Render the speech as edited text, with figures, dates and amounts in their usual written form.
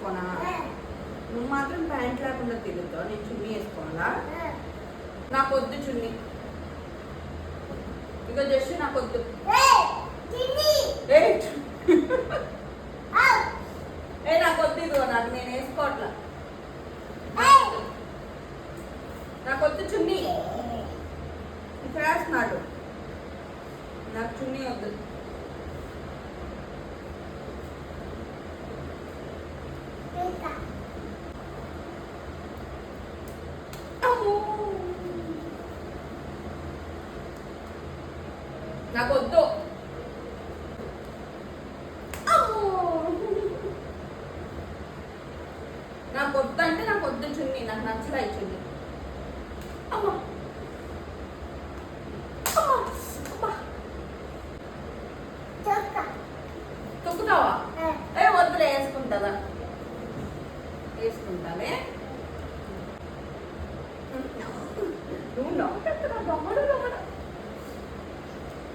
వేసుకోనా? నువ్వు మాత్రం ప్యాంట్ లేకుండా తిరుగుతావు, నేను చున్నీ వేసుకోవాలా? నాకు వద్దు చున్నీ, ఇక జస్ట్ నాకు వద్దు. నాకు వద్దు, ఇదిగో నాకు నేను వేసుకోవట్లా, నాకు వద్దు చున్నీ. ఇక్కడ వేస్తున్నాడు, నాకు చున్నీ వద్దు. నాకు వద్దు, నాకు వద్దు అంటే నాకు వద్దు చున్నీ, నాకు నచ్చలే చున్నీ. అమ్మా తొక్కుతావా? వద్దులే, వేసుకుంటావా? వేసుకుంటావే. నువ్వు నవ్వు పెట్టుకున్నా బొమ్మడు.